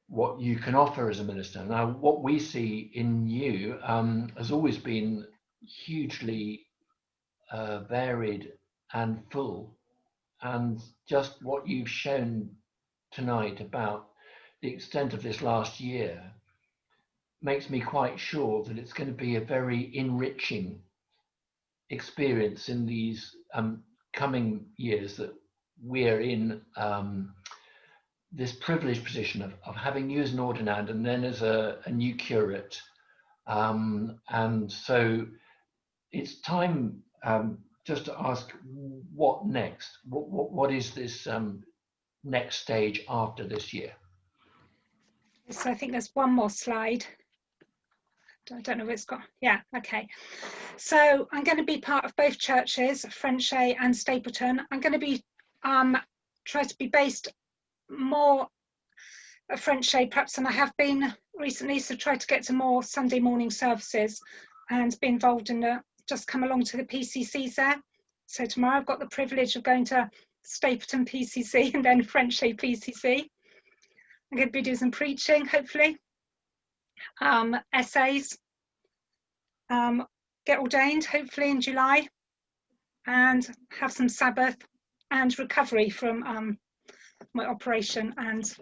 S1: what you can offer as a minister. Now, what we see in you has always been hugely varied and full, and just what you've shown tonight about the extent of this last year makes me quite sure that it's going to be a very enriching experience in these coming years that we're in this privileged position of having you as an ordinand and then as a new curate. And so it's time just to ask, what next? What is this next stage after this year?
S4: So I think there's one more slide. I don't know where it's gone. Yeah, okay. So I'm going to be part of both churches, Frenchay and Stapleton. I'm going to be try to be based more at Frenchay perhaps than I have been recently, so try to get to more Sunday morning services and be involved in just come along to the PCCs there. So tomorrow I've got the privilege of going to Stapleton PCC and then Frenchay PCC. I'm going to be doing some preaching, hopefully, essays, get ordained, hopefully in July, and have some Sabbath and recovery from my operation and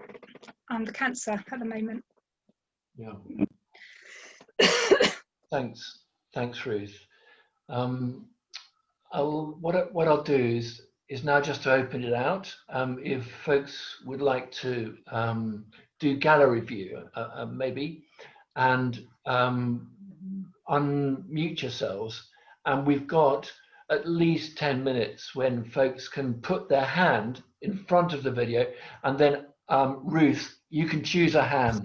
S4: the cancer at the moment.
S1: Yeah. Thanks, Ruth. What I'll do is now just to open it out. If folks would like to do gallery view, maybe, and unmute yourselves, and we've got at least 10 minutes when folks can put their hand in front of the video, and then Ruth, you can choose a hand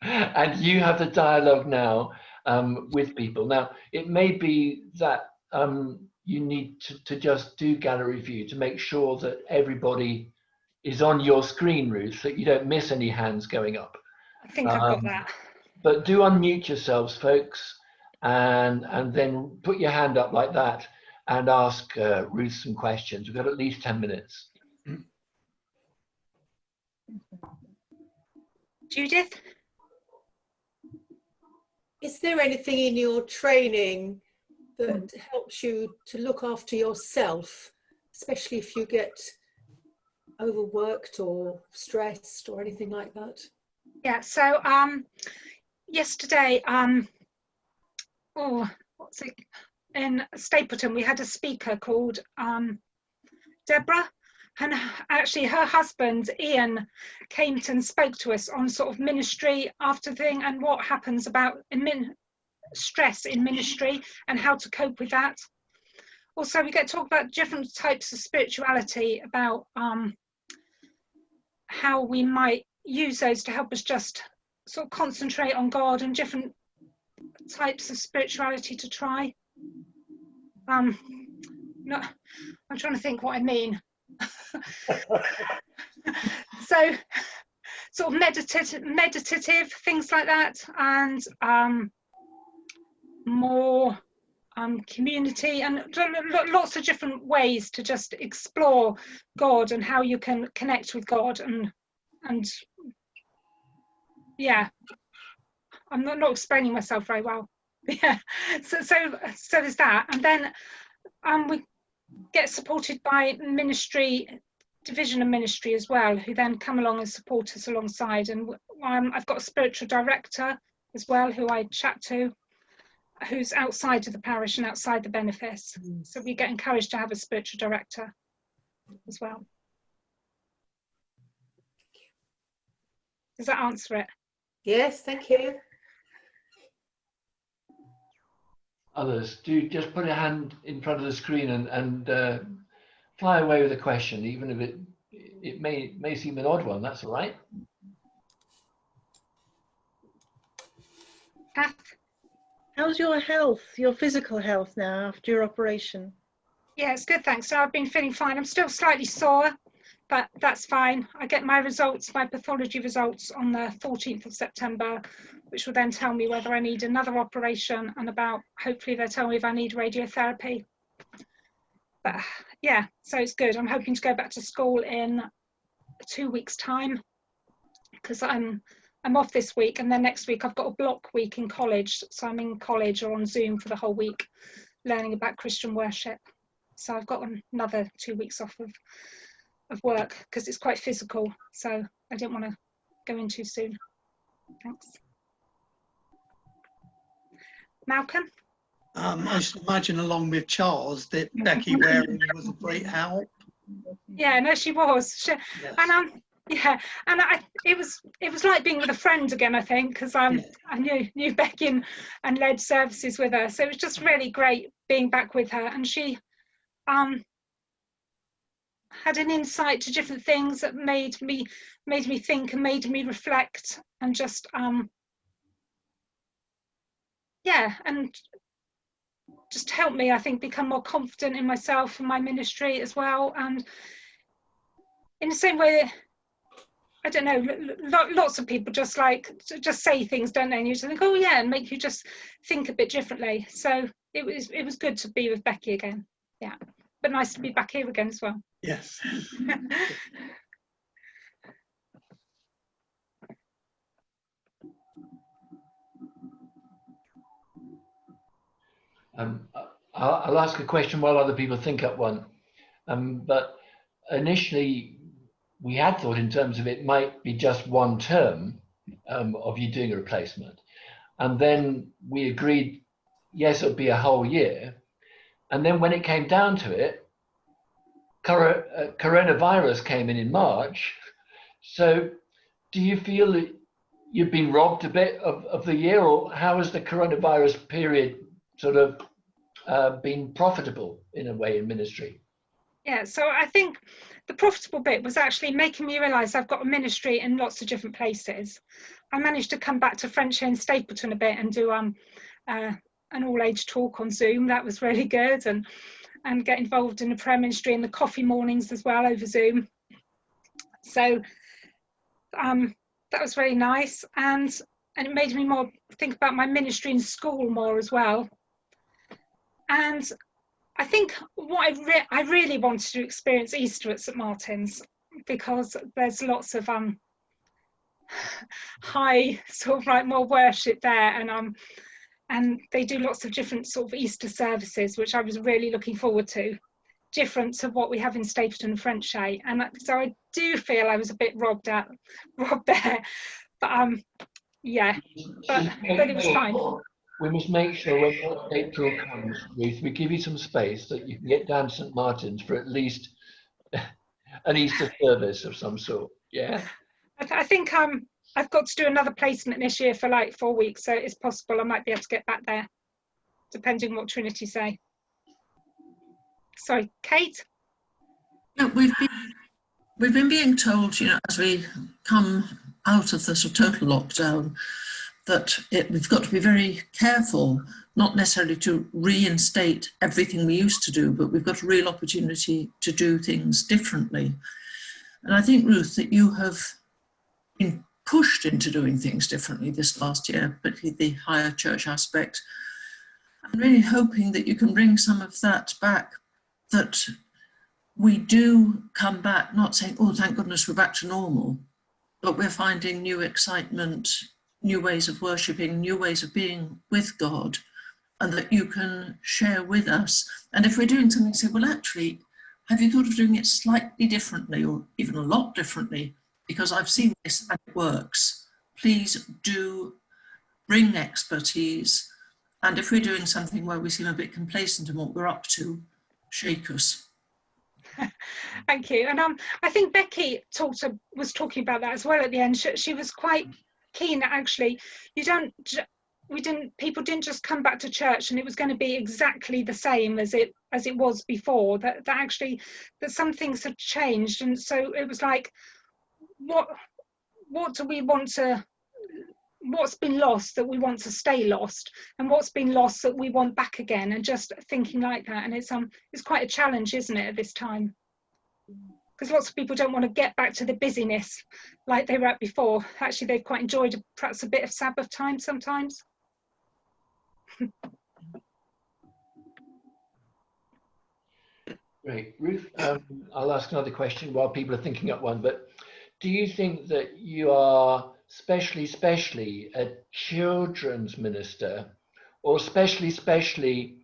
S1: and you have the dialogue now with people. Now, it may be that you need to just do gallery view to make sure that everybody is on your screen, Ruth, that you don't miss any hands going up.
S4: I think I've got that.
S1: But do unmute yourselves, folks, and then put your hand up like that and ask Ruth some questions. We've got at least 10 minutes.
S4: Judith?
S3: Is there anything in your training that helps you to look after yourself, especially if you get overworked or stressed or anything like that?
S4: Yeah, so yesterday, in Stapleton, we had a speaker called Deborah, and actually her husband Ian came and spoke to us on sort of ministry after thing and what happens about stress in ministry and how to cope with that. Also, we get to talk about different types of spirituality, about how we might use those to help us just sort of concentrate on God, and different types of spirituality to try. No, I'm trying to think what I mean. So sort of meditative things like that, and more community, and lots of different ways to just explore God and how you can connect with God, and yeah, I'm not explaining myself very well. Yeah, so there's that, and then we get supported by ministry, division of ministry as well, who then come along and support us alongside. And I've got a spiritual director as well who I chat to, who's outside of the parish and outside the benefice. So we get encouraged to have a spiritual director as well. Does that answer it?
S3: Yes, thank you.
S1: Others, do just put a hand in front of the screen and fly away with a question, even if it may seem an odd one. That's all right.
S4: Kath?
S2: How's your health, your physical health now after your operation?
S4: Yeah, it's good, thanks. So I've been feeling fine. I'm still slightly sore, but that's fine. I get my results, my pathology results, on the 14th of September, which will then tell me whether I need another operation, and hopefully they'll tell me if I need radiotherapy. But yeah, so it's good. I'm hoping to go back to school in 2 weeks' time, because I'm off this week, and then next week I've got a block week in college. So I'm in college or on Zoom for the whole week, learning about Christian worship. So I've got another 2 weeks off of work because it's quite physical. So I didn't want to go in too soon. Thanks. Malcolm?
S5: I should imagine, along with Charles, that Becky Waring was a great help.
S4: Yeah, no, she was.
S5: Yes.
S4: And yeah, and it was like being with a friend again, I think, because I knew Becky and led services with her. So it was just really great being back with her, and she had an insight to different things that made me think and made me reflect, and just yeah, and just helped me, I think, become more confident in myself and my ministry as well. And in the same way, I don't know, lots of people just say things, don't they? And you just think, oh yeah, and make you just think a bit differently. So it was good to be with Becky again. Yeah, but nice to be back here again as well.
S5: Yes.
S1: I'll ask a question while other people think up one. But initially, we had thought in terms of it might be just one term of you doing a replacement. And then we agreed, yes, it would be a whole year. And then when it came down to it, coronavirus came in March. So do you feel that you've been robbed a bit of the year, or how has the coronavirus period sort of been profitable in a way in ministry?
S4: Yeah, so I think the profitable bit was actually making me realise I've got a ministry in lots of different places. I managed to come back to French in Stapleton a bit and do an all-age talk on Zoom. That was really good, and get involved in the prayer ministry and the coffee mornings as well over Zoom. So that was really nice, and it made me more think about my ministry in school more as well. And I think what I really wanted to experience Easter at St Martin's. because there's lots of high sort of like more worship there, and they do lots of different sort of Easter services, which I was really looking forward to, different to what we have in Stapleton and Frenchay. And so I do feel I was a bit robbed there, but yeah, but it was fine.
S1: We must make sure when April comes, Ruth, we give you some space that you can get down to St. Martin's for at least an Easter service of some sort. Yeah.
S4: I think I've got to do another placement this year for like 4 weeks, so it's possible I might be able to get back there, depending what Trinity say. Sorry, Kate?
S6: Yeah, we've been being told, you know, as we come out of the sort of total lockdown, that we've got to be very careful, not necessarily to reinstate everything we used to do, but we've got a real opportunity to do things differently. And I think, Ruth, that you have been pushed into doing things differently this last year, particularly the higher church aspect. I'm really hoping that you can bring some of that back, that we do come back, not saying, oh, thank goodness we're back to normal, but we're finding new excitement, new ways of worshipping, new ways of being with God, and that you can share with us. And if we're doing something, say, well, actually, have you thought of doing it slightly differently or even a lot differently? Because I've seen this and it works. Please do bring expertise. And if we're doing something where we seem a bit complacent in what we're up to, shake us.
S4: Thank you. And I think Becky was talking about that as well at the end. She was quite keen that actually people didn't just come back to church and it was going to be exactly the same as it was before, that actually that some things had changed. And so it was like, what do we want to, what's been lost that we want to stay lost, and what's been lost that we want back again, and just thinking like that. And it's quite a challenge, isn't it, at this time, because lots of people don't want to get back to the busyness like they were at before. Actually, they've quite enjoyed perhaps a bit of Sabbath time sometimes.
S1: Great. Ruth, I'll ask another question while people are thinking up one, but do you think that you are especially a children's minister, or especially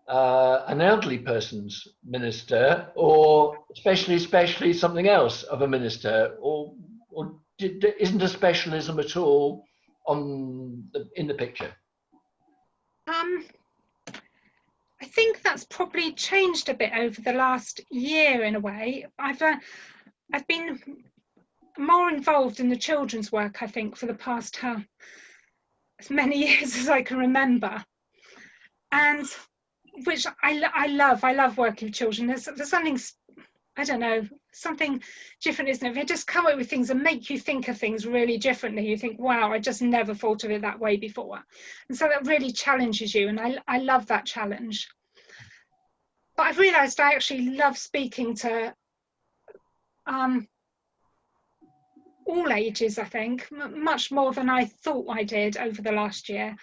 S1: an elderly person's minister, or especially something else of a minister, or isn't a specialism at all in the picture?
S4: I think that's probably changed a bit over the last year in a way. I've been more involved in the children's work, I think, for the past as many years as I can remember, and which I love working with children. There's something, I don't know, something different, isn't it? They just come up with things and make you think of things really differently. You think, wow, I just never thought of it that way before. And so that really challenges you, and I love that challenge. But I've realised I actually love speaking to all ages, I think, much more than I thought I did over the last year.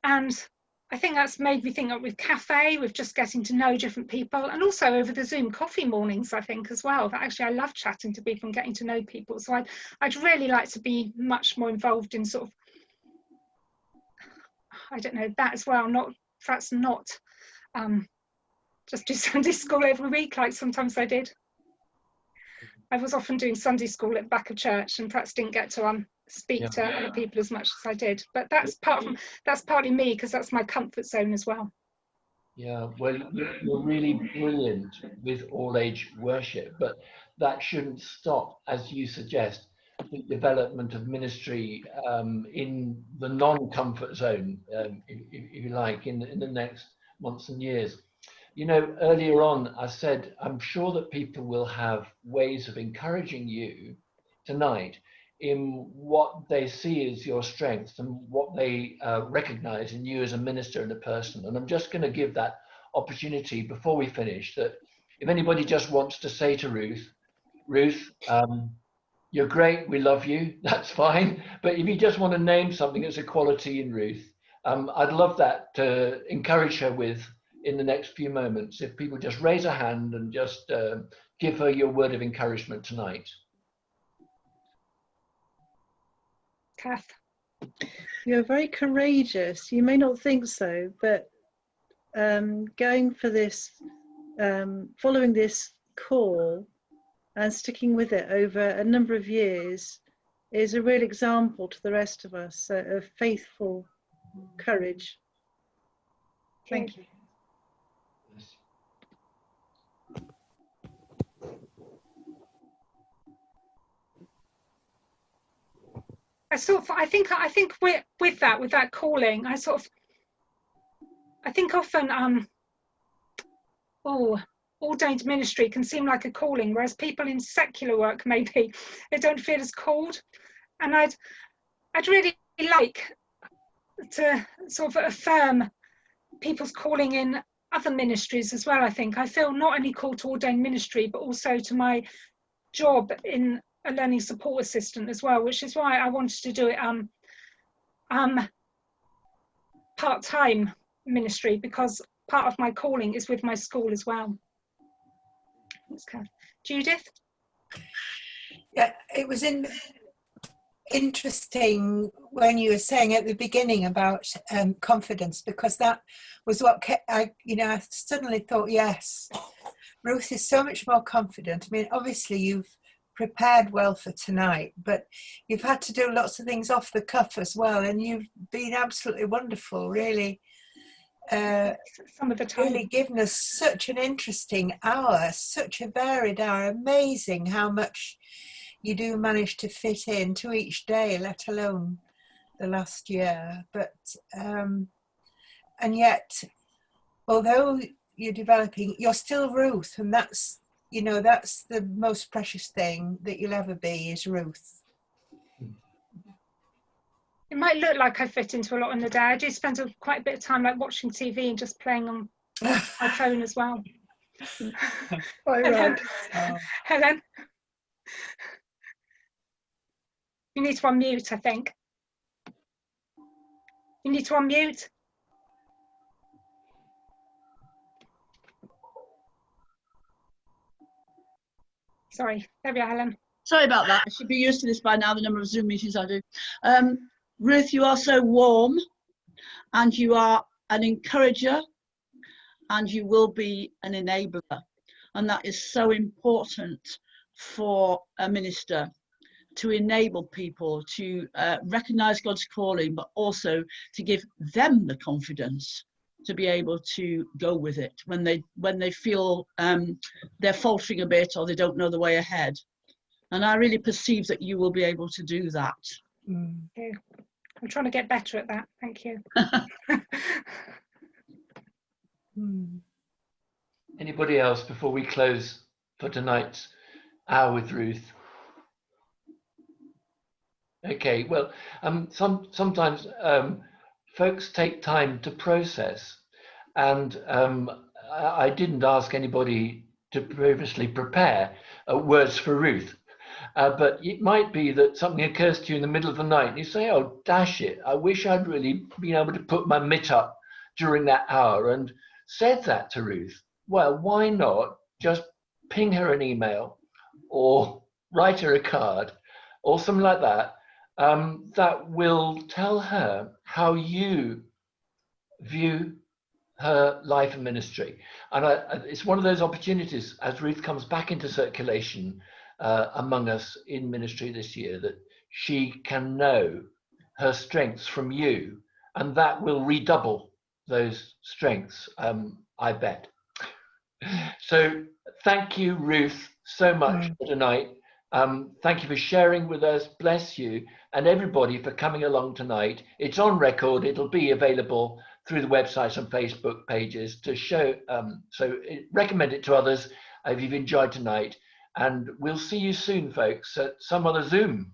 S4: And I think that's made me think with cafe, with just getting to know different people, and also over the Zoom coffee mornings, I think, as well, that actually I love chatting to people and getting to know people. So I'd really like to be much more involved in sort of, I don't know, that as well, perhaps not just do Sunday school every week like sometimes I did. I was often doing Sunday school at the back of church and perhaps didn't get to speak to other people as much as I did. But that's partly me, because that's my comfort zone as well.
S1: Yeah, well, you're really brilliant with all age worship, but that shouldn't stop, as you suggest, the development of ministry in the non-comfort zone, if you like, in the next months and years. You know, earlier on, I said, I'm sure that people will have ways of encouraging you tonight in what they see as your strengths and what they recognize in you as a minister and a person. And I'm just going to give that opportunity before we finish, that if anybody just wants to say to Ruth, you're great, we love you, that's fine. But if you just want to name something as a quality in Ruth, I'd love that to encourage her with in the next few moments if people just raise a hand and just give her your word of encouragement tonight.
S4: Kath.
S2: You're very courageous. You may not think so, but going for this, following this call and sticking with it over a number of years is a real example to the rest of us of faithful courage. Thank you.
S4: I think with that calling, I think often ordained ministry can seem like a calling, whereas people in secular work, maybe they don't feel as called. And I'd really like to sort of affirm people's calling in other ministries as well. I think I feel not only called to ordained ministry, but also to my job in a learning support assistant as well, which is why I wanted to do it part-time ministry, because part of my calling is with my school as well. Judith?
S7: Yeah, it was interesting when you were saying at the beginning about confidence, because that was what I suddenly thought, yes, Ruth is so much more confident. I mean, obviously you've prepared well for tonight, but you've had to do lots of things off the cuff as well, and you've been absolutely wonderful, really.
S4: Some of the time.
S7: Really given us such an interesting hour, such a varied hour. Amazing how much you do manage to fit into each day, let alone the last year. But and yet, although you're developing, you're still Ruth, and that's the most precious thing that you'll ever be, is Ruth.
S4: It might look like I fit into a lot in the day. I do spend quite a bit of time like watching TV and just playing on my phone as well.
S2: Quite
S4: Helen.
S2: right.
S4: Helen, you need to unmute, I think. You need to unmute. Sorry, there we are, Helen.
S8: Sorry about that. I should be used to this by now, the number of Zoom meetings I do. Ruth, you are so warm, and you are an encourager, and you will be an enabler. And that is so important for a minister, to enable people to recognise God's calling, but also to give them the confidence to be able to go with it when they feel they're faltering a bit or they don't know the way ahead. And I really perceive that you will be able to do that.
S4: Okay. I'm trying to get better at that. Thank you.
S1: Anybody else before we close for tonight's hour with Ruth? Okay, well, sometimes folks take time to process, and I didn't ask anybody to previously prepare words for Ruth. But it might be that something occurs to you in the middle of the night and you say, oh, dash it, I wish I'd really been able to put my mitt up during that hour and said that to Ruth. Well, why not just ping her an email or write her a card or something like that, that will tell her how you view her life and ministry. And it's one of those opportunities as Ruth comes back into circulation among us in ministry this year, that she can know her strengths from you, and that will redouble those strengths, I bet. So thank you, Ruth, so much for tonight. Thank you for sharing with us. Bless you, and everybody for coming along tonight. It's on record. It'll be available through the websites and Facebook pages to show. So recommend it to others if you've enjoyed tonight. And we'll see you soon, folks, at some other Zoom.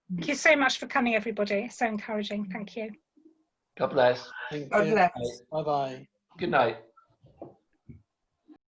S4: Thank you so much for coming, everybody. So encouraging. Thank you.
S1: God bless.
S7: God bless.
S9: Bye-bye.
S1: Good night.